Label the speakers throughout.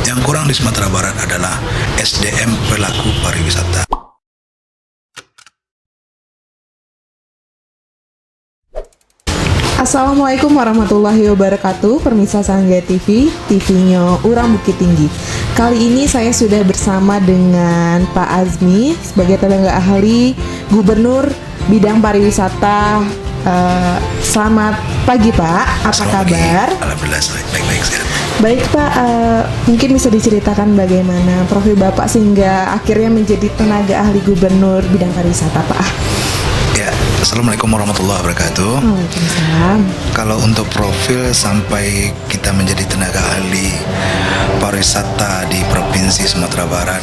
Speaker 1: Yang kurang di Sumatera Barat adalah SDM pelaku pariwisata.
Speaker 2: Assalamualaikum warahmatullahi wabarakatuh. Permisa Sangga TV, TV-nya Urang Bukit Tinggi. Kali ini saya sudah bersama dengan Pak Azmi sebagai tenaga ahli Gubernur Bidang Pariwisata. Selamat pagi Pak, apa kabar?
Speaker 1: Alhamdulillah baik-baik sehat.
Speaker 2: Baik Pak, mungkin bisa diceritakan bagaimana profil Bapak sehingga akhirnya menjadi tenaga ahli Gubernur Bidang Pariwisata Pak.
Speaker 1: Ya, Assalamualaikum warahmatullahi wabarakatuh.
Speaker 2: Waalaikumsalam.
Speaker 1: Kalau untuk profil sampai kita menjadi tenaga ahli pariwisata di Provinsi Sumatera Barat,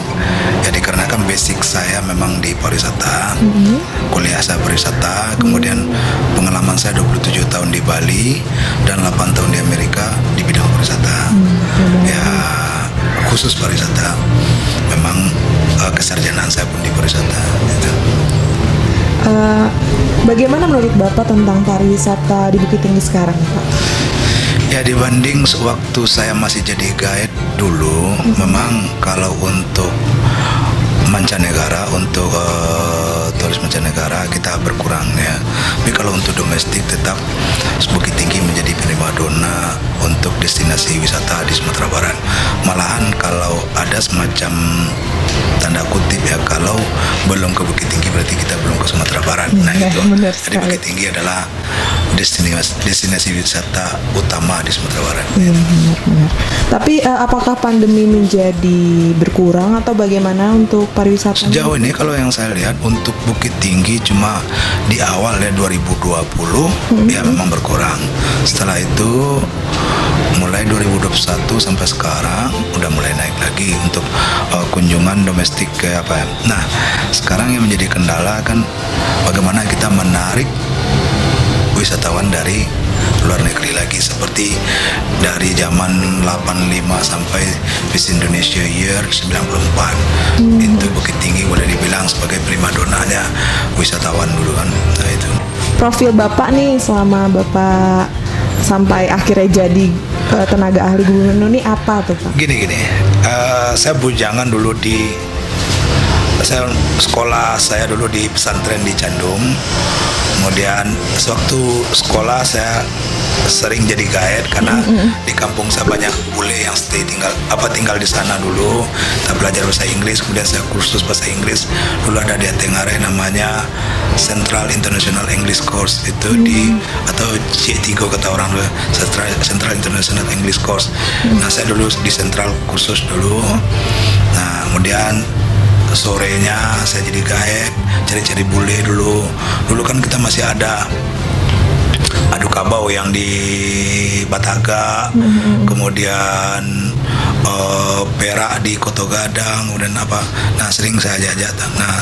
Speaker 1: ya dikarenakan basic saya memang di pariwisata, kuliah saya pariwisata, kemudian pengalaman saya 27 tahun di Bali dan 8 tahun di Amerika di bidang pariwisata. Ya, khusus pariwisata. Memang kesarjanaan saya pun di pariwisata. Gitu.
Speaker 2: Bagaimana menurut Bapak tentang pariwisata di Bukit Tinggi sekarang, Pak?
Speaker 1: Ya, dibanding sewaktu saya masih jadi guide dulu, memang kalau untuk mancanegara, untuk turis mancanegara kita berkurang ya. Tapi kalau untuk domestik tetap Bukit Tinggi menjadi primadona untuk destinasi wisata di Sumatera Barat. Malahan kalau ada semacam tanda kutip ya, kalau belum ke Bukit Tinggi berarti kita belum ke Sumatera Barat. Nah itu. Jadi Bukit Tinggi adalah destinasi wisata utama di Sumatera Barat.
Speaker 2: Iya, benar. Tapi apakah pandemi menjadi berkurang atau bagaimana untuk pariwisata?
Speaker 1: Sejauh ini kalau yang saya lihat untuk Bukit Tinggi cuma di awal ya 2020 ya memang berkurang. Setelah itu mulai 2021 sampai sekarang udah mulai naik lagi untuk kunjungan domestik ke apa ya. Nah, sekarang yang menjadi kendala kan bagaimana kita menarik wisatawan dari luar negeri lagi, seperti dari zaman 85 sampai Miss Indonesia Year 94. Itu Bukit Tinggi boleh dibilang sebagai primadonanya wisatawan dulu kan. Nah itu.
Speaker 2: Profil Bapak nih selama Bapak sampai akhirnya jadi tenaga ahli gubernur ini apa tuh Pak?
Speaker 1: Gini, saya bujangan dulu sekolah saya dulu di pesantren di Candung. Kemudian sewaktu sekolah saya sering jadi guide karena di kampung saya banyak bule yang tinggal di sana dulu. Kita belajar bahasa Inggris, kemudian saya kursus bahasa Inggris. Dulu ada di Tengare namanya Central International English Course itu atau C3 kata orang dulu, Central International English Course. Nah, saya dulu di Central kursus dulu. Nah, kemudian sorenya saya jadi guide, cari-cari bule dulu. Dulu kan kita masih ada adu kabau yang di Bataga, kemudian perak di Koto Gadang, kemudian apa. Nah, sering saya ajak. Nah,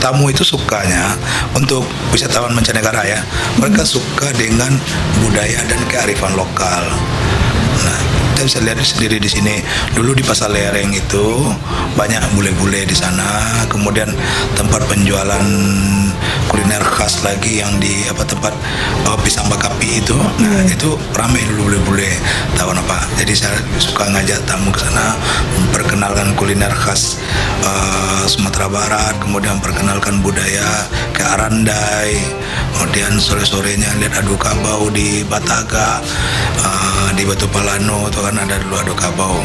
Speaker 1: tamu itu sukanya untuk wisatawan mancanegara ya. Mereka suka dengan budaya dan kearifan lokal. Nah, kita bisa lihat sendiri di sini. Dulu di Pasar Lereng itu banyak bule-bule di sana. Kemudian tempat penjualan kuliner khas lagi yang di tempat pisang bakapi itu. Nah, itu ramai dulu bule-bule. Tahu apa? Jadi saya suka ngajak tamu ke sana, memperkenalkan kuliner khas Sumatera Barat, kemudian perkenalkan budaya ke Arandai. Kemudian sore-sorenya lihat adu kabau di Bataga, di Batu Palano itu kan ada dulu adu kabau.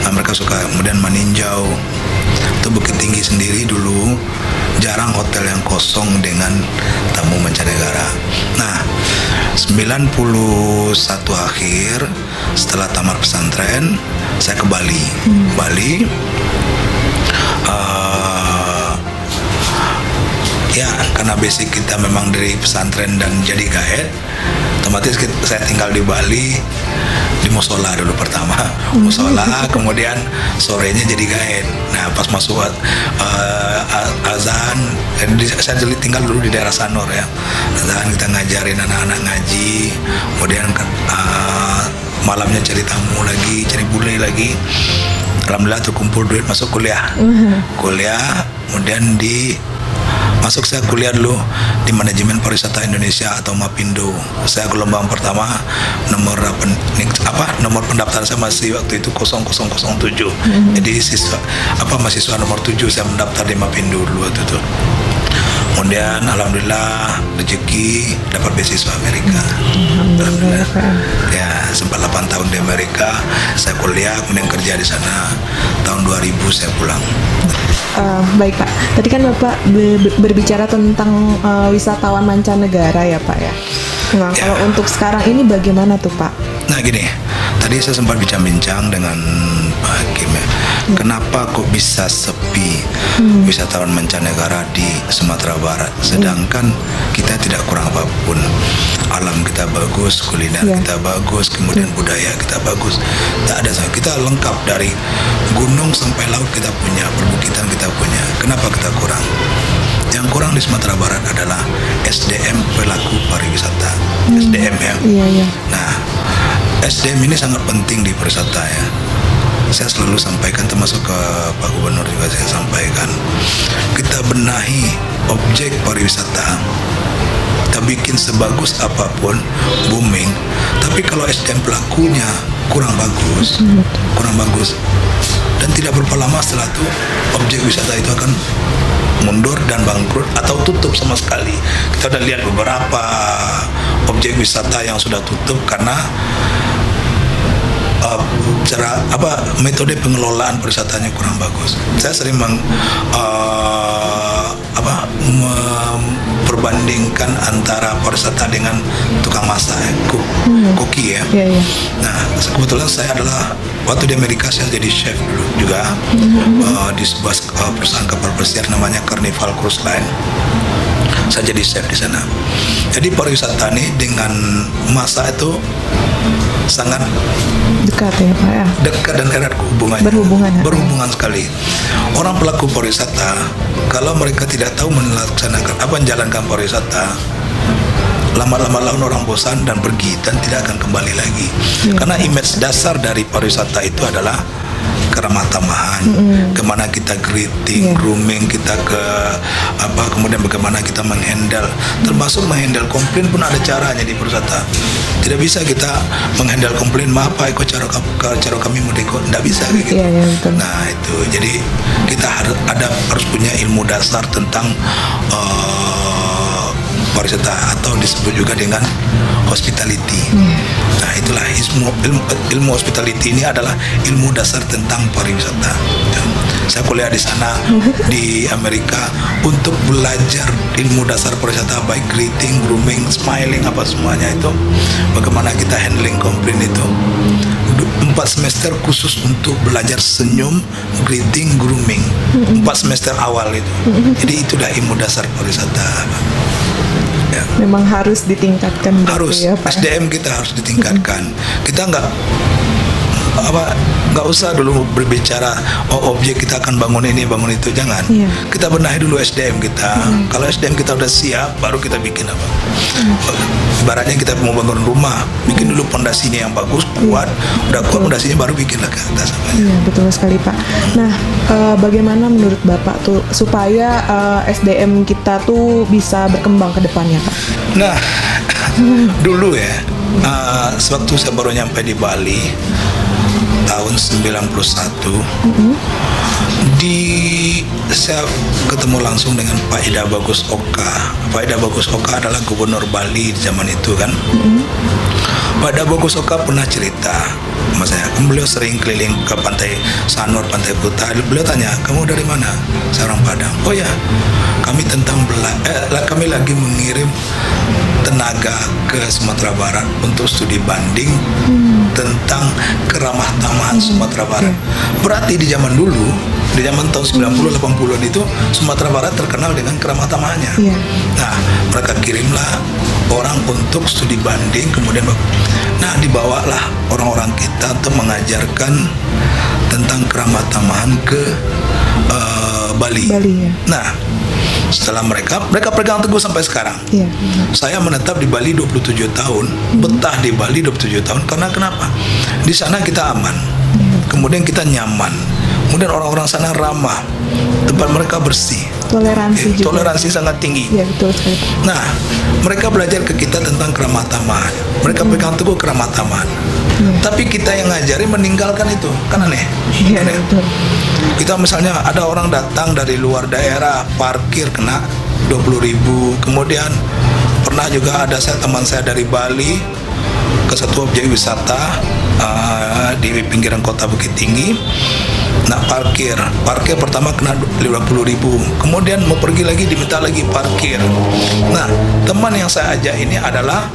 Speaker 1: Nah, mereka suka. Kemudian meninjau. Itu Bukit Tinggi sendiri dulu jarang hotel yang kosong dengan tamu mancanegara. Nah, 91 akhir setelah tamat pesantren saya ke Bali. Ya, karena basic kita memang dari pesantren dan jadi guide, otomatis saya tinggal di Bali, di musola dulu pertama, musola, kemudian sorenya jadi guide. Nah, pas masuk azan, saya tinggal dulu di daerah Sanur ya. Azan kita ngajarin anak-anak ngaji, kemudian malamnya cari tamu lagi, cari bule lagi. Alhamdulillah terkumpul duit masuk kuliah. Kemudian di masuk saya kuliah dulu di Manajemen Pariwisata Indonesia atau MAPindo. Saya gelombang pertama, nomor pendaftaran saya masih waktu itu 0007. Jadi mahasiswa nomor 7 saya mendaftar di MAPindo dulu waktu itu. Kemudian alhamdulillah rezeki dapat beasiswa Amerika. Alhamdulillah. Ya, sempat 8 tahun di Amerika. Saya kuliah, kemudian kerja di sana. Tahun 2000 saya pulang.
Speaker 2: Baik Pak, tadi kan Bapak berbicara tentang wisatawan mancanegara ya Pak ya. Nah, kalau untuk sekarang ini bagaimana tuh Pak?
Speaker 1: Nah gini, tadi saya sempat bincang-bincang dengan Pak Hakim ya. Kenapa kok bisa sepi wisatawan mancanegara di Sumatera Barat, sedangkan kita tidak kurang apapun. Alam kita bagus, kuliner kita bagus, kemudian budaya kita bagus. Tak ada, kita lengkap dari gunung sampai laut kita punya, perbukitan kita punya. Kenapa kita kurang? Yang kurang di Sumatera Barat adalah SDM pelaku pariwisata. SDM ya. Nah, SDM ini sangat penting di pariwisata ya. Saya selalu sampaikan, termasuk ke Pak Gubernur juga saya sampaikan, kita benahi objek pariwisata, kita bikin sebagus apapun, booming, tapi kalau SDM pelakunya kurang bagus, dan tidak berapa lama setelah itu objek wisata itu akan mundur dan bangkrut atau tutup sama sekali. Kita sudah lihat beberapa objek wisata yang sudah tutup karena metode pengelolaan pariwisatanya kurang bagus. Saya sering memperbandingkan antara pariwisata dengan tukang masak, koki ya. Nah, kebetulan saya adalah waktu di Amerika saya jadi chef dulu juga di sebuah perusahaan kapal pesiar namanya Carnival Cruise Line. Saya jadi chef di sana. Jadi pariwisata ini dengan masak itu sangat
Speaker 2: dekat ya Pak ya.
Speaker 1: Dekat dan erat hubungannya. Berhubungan sekali. Orang pelaku pariwisata kalau mereka tidak tahu menjalankan pariwisata, lama-lama orang bosan dan pergi dan tidak akan kembali lagi. Karena image dasar dari pariwisata itu adalah keramah tamahan, kemana kita greeting, grooming kita kemudian bagaimana kita menghandle, termasuk menghandle komplain pun ada caranya di pariwisata. Tidak bisa kita menghandle komplain, maaf Pak, cara kami mau tidak bisa kayak gitu. Nah itu, jadi kita harus punya ilmu dasar tentang pariwisata atau disebut juga dengan hospitality. Nah itulah ilmu hospitality ini adalah ilmu dasar tentang pariwisata. Saya kuliah di sana di Amerika untuk belajar ilmu dasar pariwisata, baik greeting, grooming, smiling, apa semuanya itu. Bagaimana kita handling komplain itu. 4 semester khusus untuk belajar senyum, greeting, grooming. 4 semester awal itu. Jadi itulah ilmu dasar pariwisata.
Speaker 2: Memang harus ditingkatkan.
Speaker 1: Harus ya, SDM kita harus ditingkatkan. Kita nggak usah dulu berbicara objek kita akan bangun ini bangun itu, jangan. Kita benahi dulu SDM kita. Kalau SDM kita udah siap, baru kita bikin apa. Ibaratnya kita mau bangun rumah, bikin dulu pondasinya yang bagus, kuat. Udah kuat pondasinya, baru bikinlah ke atas.
Speaker 2: Iya, betul sekali Pak. Nah, bagaimana menurut Bapak tuh supaya SDM kita tuh bisa berkembang ke depannya Pak?
Speaker 1: Nah, dulu ya, sewaktu saya baru nyampe di Bali tahun 91, saya ketemu langsung dengan Pak Ida Bagus Oka. Pak Ida Bagus Oka adalah gubernur Bali di zaman itu kan. Pak Ida Bagus Oka pernah cerita sama saya, beliau sering keliling ke pantai Sanur, pantai Kuta. Beliau tanya, kamu dari mana? Saya orang Padang. Oh ya, kami kami lagi mengirim tenaga ke Sumatera Barat untuk studi banding tentang keramah tamahan Sumatera Barat. Berarti di zaman dulu, di zaman tahun 90-80-an itu Sumatera Barat terkenal dengan keramah tamahannya. Nah, mereka kirimlah orang untuk studi banding, kemudian dibawalah orang-orang kita untuk mengajarkan tentang keramah tamahan ke Bali. Nah, setelah mereka pegang teguh sampai sekarang. Saya menetap di Bali 27 tahun, betah di Bali 27 tahun karena kenapa? Di sana kita aman, kemudian kita nyaman, kemudian orang-orang sana ramah, tempat mereka bersih.
Speaker 2: Toleransi juga.
Speaker 1: Toleransi sangat tinggi.
Speaker 2: Ya betul sekali Pak.
Speaker 1: Nah, mereka belajar ke kita tentang keramah tamahan. Mereka pegang teguh keramah tamahan. Tapi kita yang ngajari meninggalkan itu, kan aneh.
Speaker 2: Iya
Speaker 1: Aneh.
Speaker 2: betul.
Speaker 1: Kita misalnya ada orang datang dari luar daerah, parkir kena 20.000. Kemudian pernah juga ada teman saya dari Bali ke satu objek wisata di pinggiran kota Bukit Tinggi. Nah, parkir pertama kena 50.000. Kemudian mau pergi lagi diminta lagi parkir. Nah, teman yang saya ajak ini adalah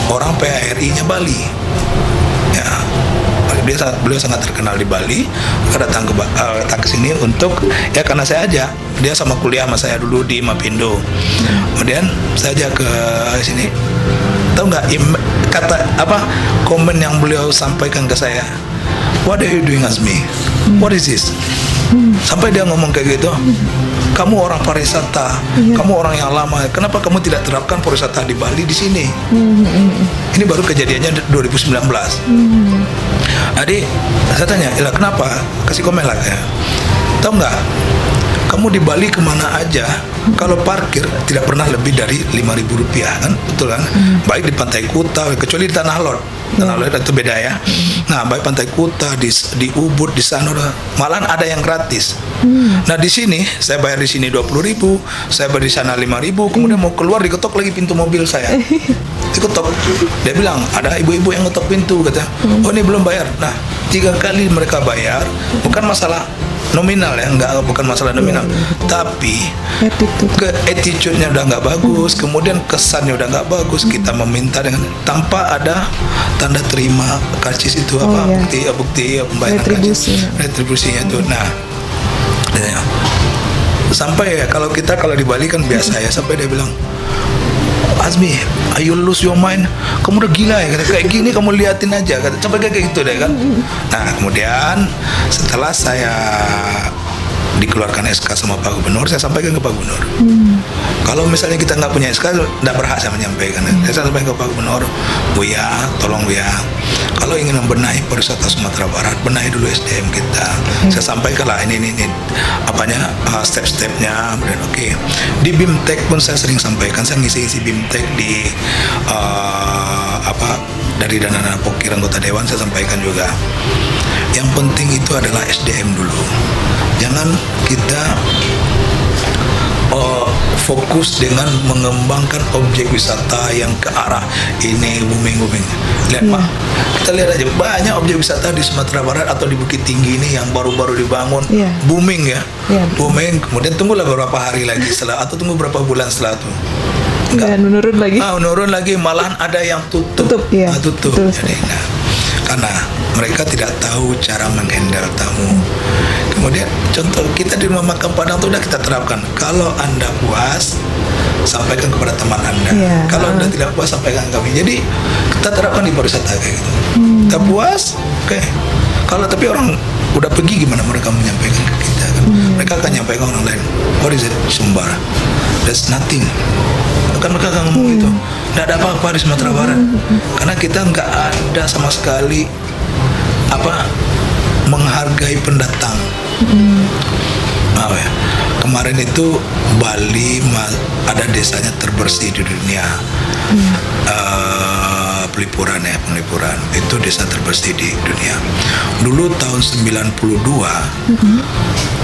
Speaker 1: orang PHRI-nya Bali. Ya, beliau sangat terkenal di Bali. Maka datang ke sini untuk ya karena saya ajak. Dia sama kuliah sama saya dulu di Mapindo. Kemudian saya ajak ke sini. Tahu nggak komen yang beliau sampaikan ke saya? What are you doing, Azmi? What is this? Sampai dia ngomong kayak gitu. Kamu orang pariwisata, kamu orang yang lama. Kenapa kamu tidak terapkan pariwisata di Bali di sini? Ini baru kejadiannya 2019. Adik, saya tanya, "Ilah kenapa?" Kasih komen lah ya. Tahu nggak? Kamu di Bali kemana aja? Kalau parkir tidak pernah lebih dari Rp5.000 kan, betul kan? Baik di Pantai Kuta, kecuali di Tanah Lot. Tanah Lot itu beda ya. Nah, baik Pantai Kuta, di Ubud, di sana malahan ada yang gratis. Nah, di sini saya bayar di sini 20.000, saya bayar di sana 5.000, kemudian mau keluar diketok lagi pintu mobil saya. Diketok. Dia bilang ada ibu-ibu yang ngetok pintu katanya. Oh, ini belum bayar. Nah, 3 kali mereka bayar, bukan masalah nominal ya, bukan masalah nominal, tapi attitude-nya udah nggak bagus, kemudian kesannya udah nggak bagus. Kita meminta dengan tanpa ada tanda terima karcis itu bukti pembayaran retribusinya itu. Nah, sampai ya kalau di Bali kan biasa ya, sampai dia bilang, "Azmi, are you lose your mind? Kamu udah gila ya, kayak gini kamu liatin aja," kata, sampai kayak gitu deh kan. Nah, kemudian setelah saya dikeluarkan SK sama Pak Gubernur, saya sampaikan ke Pak Gubernur. Kalau misalnya kita nggak punya SK, nggak berhak saya menyampaikan. Saya sampaikan ke Pak Gubernur, "Buya, tolong Buya, kalau ingin membenahi pariwisata Sumatera Barat, benahi dulu SDM kita." Saya sampaikan lah ini step-stepnya. Kemudian di BIMTEK pun saya sering sampaikan, saya ngisi BIMTEK di dari dana pokir anggota dewan, saya sampaikan juga. Yang penting itu adalah SDM dulu. Jangan kita fokus dengan mengembangkan objek wisata yang ke arah ini booming. Lihat Pak, kita lihat aja banyak objek wisata di Sumatera Barat atau di Bukit Tinggi ini yang baru-baru dibangun, booming ya, booming. Kemudian tunggulah beberapa hari lagi atau tunggu berapa bulan setelah itu.
Speaker 2: Dan menurun lagi.
Speaker 1: Menurun lagi, malahan ada yang tutup. Tutup. Jadi, karena mereka tidak tahu cara menghandle tamu. Kemudian contoh kita di rumah makan Padang itu udah kita terapkan. Kalau Anda puas, sampaikan kepada teman Anda. Kalau Anda tidak puas, sampaikan ke kami. Jadi kita terapkan di pariwisata kayak gitu. Kita puas, Kalau tapi orang udah pergi, gimana mereka menyampaikan ke kita kan? Mereka akan nyampaikan ke orang lain. What is it? Sumbar. There's nothing. Kan mereka akan ngomong gitu. Nggak ada apa-apa di Sumatera Barat. Karena kita nggak ada sama sekali menghargai pendatang. Kemarin itu Bali ada desanya terbersih di dunia. Pelipuran itu desa terbersih di dunia. Dulu tahun 92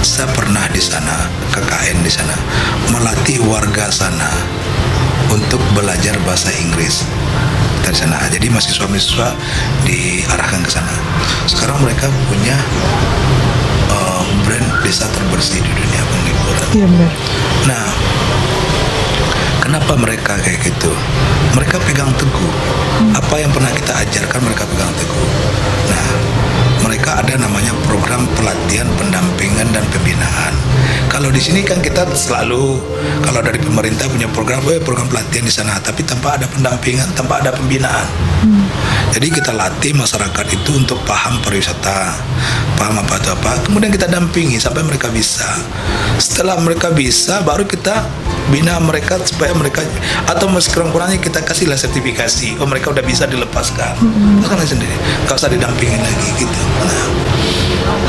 Speaker 1: saya pernah di sana, KKN di sana, melatih warga sana untuk belajar bahasa Inggris dari sana. Jadi mahasiswa-mahasiswa diarahkan ke sana. Sekarang mereka punya brand desa terbersih di dunia pelipuran.
Speaker 2: Iya benar.
Speaker 1: Nah, kenapa mereka kayak gitu? Mereka pegang teguh. Apa yang pernah kita ajarkan mereka pegang teguh. Nah, mereka ada namanya program pelatihan, pendampingan, dan pembinaan. Kalau di sini kan kita selalu, kalau dari pemerintah punya program pelatihan di sana, tapi tanpa ada pendampingan, tanpa ada pembinaan. Jadi kita latih masyarakat itu untuk paham pariwisata, paham apa itu apa. Kemudian kita dampingi sampai mereka bisa. Setelah mereka bisa, baru kita bina mereka supaya mereka, atau sekurang-kurangnya kita kasihlah sertifikasi. Oh, mereka udah bisa dilepaskan. Lepaskan sendiri, nggak usah didampingin lagi gitu. Nah,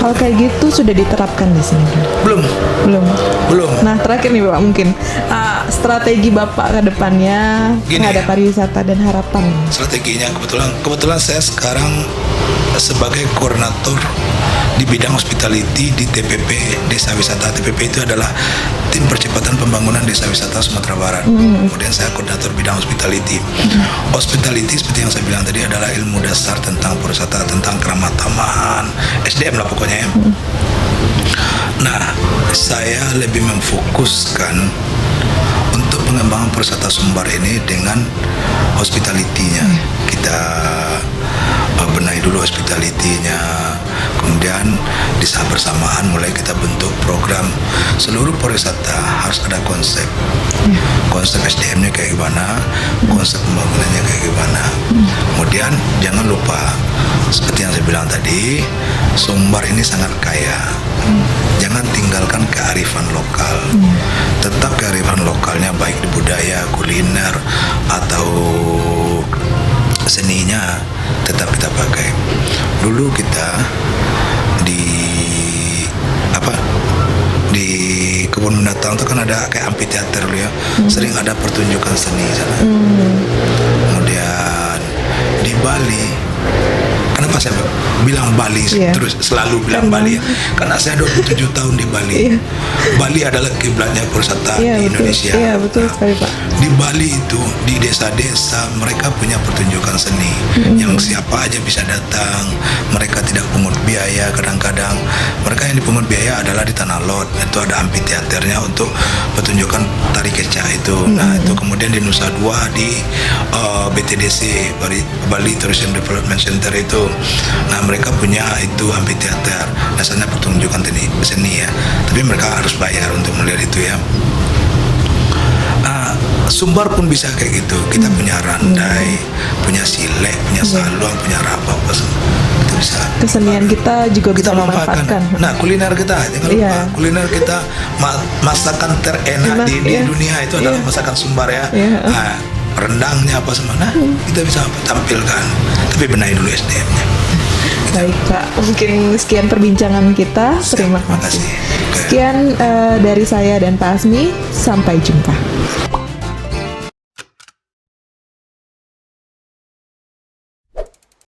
Speaker 2: Hal kayak gitu sudah diterapkan di sini?
Speaker 1: Belum.
Speaker 2: Belum. Nah, terakhir nih Bapak, mungkin strategi Bapak ke depannya terhadap pariwisata dan harapan.
Speaker 1: Strateginya kebetulan saya sekarang sebagai koordinator di bidang hospitality di TPP Desa Wisata. TPP itu adalah Tim Percepatan Pembangunan Desa Wisata Sumatera Barat. Kemudian saya koordinator bidang hospitality. Hospitality seperti yang saya bilang tadi adalah ilmu dasar tentang pariwisata, tentang keramah tamahan, SDM lah pokoknya ya. Nah, saya lebih memfokuskan untuk pengembangan pariwisata Sumbar ini dengan hospitality-nya. Kita benahi dulu hospitality-nya, kemudian di saat bersamaan mulai kita bentuk program. Seluruh pariwisata harus ada konsep, konsep SDM-nya kayak gimana, konsep pembangunannya kayak gimana. Kemudian jangan lupa seperti yang saya bilang tadi, Sumbar ini sangat kaya. Jangan tinggalkan kearifan lokal. Tetap kearifan lokalnya, baik di budaya, kuliner atau seninya, tetap kita pakai. Dulu kita di kebun binatang itu kan ada kayak amphitheater ya, sering ada pertunjukan seni sana. Kemudian di Bali, kenapa saya bilang Bali terus selalu bilang Bali? Karena saya 27 tahun di Bali. Bali adalah kiblatnya pariwisata di Indonesia.
Speaker 2: Iya, betul sekali Pak.
Speaker 1: Di Bali itu, di desa-desa mereka punya pertunjukan seni yang siapa aja bisa datang. Mereka tidak pungut biaya. Kadang-kadang mereka yang dipungut biaya adalah di Tanah Lot. Itu ada amphitheaternya untuk pertunjukan tari kecak itu. Nah, itu kemudian di Nusa Dua di BTDC, Bali Tourism Development Center itu. Nah, mereka punya itu amphitheater. Dasarnya pertunjukan seni ya. Tapi mereka harus bayar untuk melihat itu ya. Sumbar pun bisa kayak gitu. Kita punya randai, punya silek, punya saluang, punya rabab, itu bisa.
Speaker 2: Kesenian kita juga bisa dimanfaatkan.
Speaker 1: Nah, kuliner kita, jangan lupa kuliner kita, masakan terenak di dunia itu adalah masakan Sumbar ya. Nah, rendangnya apa semua, kita bisa tampilkan. Tapi benahi dulu SDM-nya.
Speaker 2: Baik Pak, mungkin sekian perbincangan kita. Terima kasih. Sekian dari saya dan Pak Azmi, sampai jumpa.